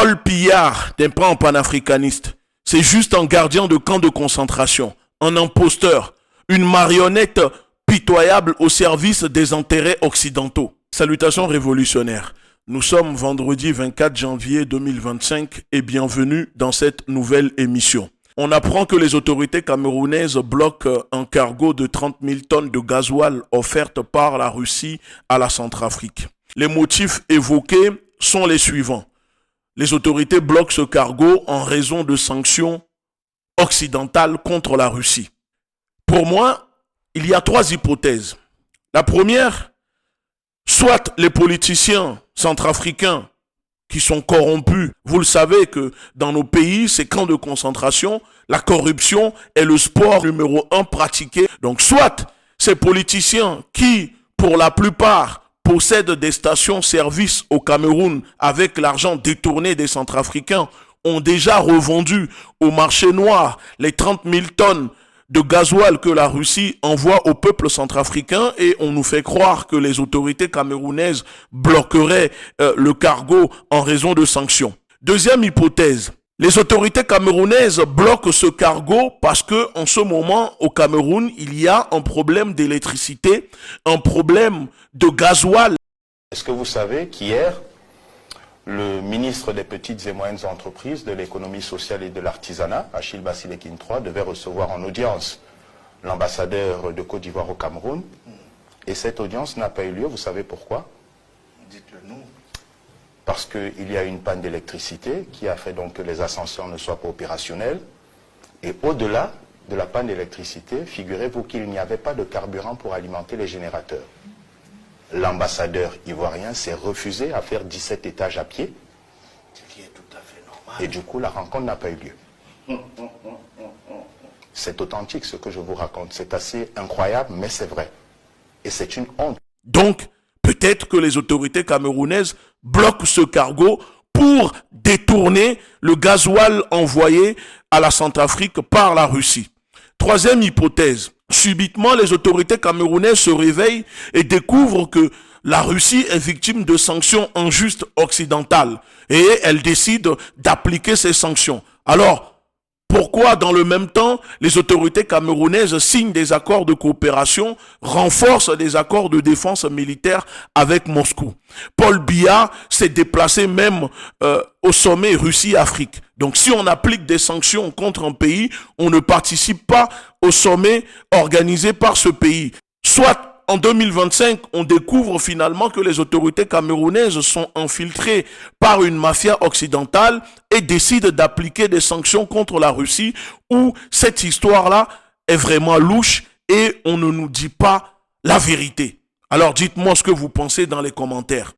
Paul Pillard n'est pas un panafricaniste. C'est juste un gardien de camp de concentration, un imposteur, une marionnette pitoyable au service des intérêts occidentaux. Salutations révolutionnaires. Nous sommes vendredi 24 janvier 2025 et bienvenue dans cette nouvelle émission. On apprend que les autorités camerounaises bloquent un cargo de 30 000 tonnes de gasoil offerte par la Russie à la Centrafrique. Les motifs évoqués sont les suivants. Les autorités bloquent ce cargo en raison de sanctions occidentales contre la Russie. Pour moi, il y a trois hypothèses. La première, soit les politiciens centrafricains qui sont corrompus. Vous le savez que dans nos pays, ces camps de concentration, la corruption est le sport numéro 1 pratiqué. Donc soit ces politiciens qui, pour la plupart, possèdent des stations-service au Cameroun avec l'argent détourné des Centrafricains, ont déjà revendu au marché noir les 30 000 tonnes de gasoil que la Russie envoie au peuple centrafricain et on nous fait croire que les autorités camerounaises bloqueraient le cargo en raison de sanctions. Deuxième hypothèse, les autorités camerounaises bloquent ce cargo parce que en ce moment au Cameroun, il y a un problème d'électricité, un problème de gasoil. Est-ce que vous savez qu'hier, le ministre des Petites et Moyennes Entreprises, de l'économie sociale et de l'artisanat, Achille Basilekine III, devait recevoir en audience l'ambassadeur de Côte d'Ivoire au Cameroun. Et cette audience n'a pas eu lieu. Vous savez pourquoi? Dites-le nous. Parce qu'il y a une panne d'électricité qui a fait donc que les ascenseurs ne soient pas opérationnels. Et au-delà de la panne d'électricité, figurez-vous qu'il n'y avait pas de carburant pour alimenter les générateurs. L'ambassadeur ivoirien s'est refusé à faire 17 étages à pied. Ce qui est tout à fait normal. Et du coup, la rencontre n'a pas eu lieu. C'est authentique ce que je vous raconte. C'est assez incroyable, mais c'est vrai. Et c'est une honte. Donc, peut-être que les autorités camerounaises bloquent ce cargo pour détourner le gasoil envoyé à la Centrafrique par la Russie. Troisième hypothèse. Subitement, les autorités camerounaises se réveillent et découvrent que la Russie est victime de sanctions injustes occidentales et elle décide d'appliquer ces sanctions. Alors, pourquoi dans le même temps, les autorités camerounaises signent des accords de coopération, renforcent des accords de défense militaire avec Moscou? Paul Biya s'est déplacé même au sommet Russie-Afrique. Donc si on applique des sanctions contre un pays, on ne participe pas au sommet organisé par ce pays. Soit en 2025, on découvre finalement que les autorités camerounaises sont infiltrées par une mafia occidentale et décident d'appliquer des sanctions contre la Russie, où cette histoire-là est vraiment louche et on ne nous dit pas la vérité. Alors dites-moi ce que vous pensez dans les commentaires.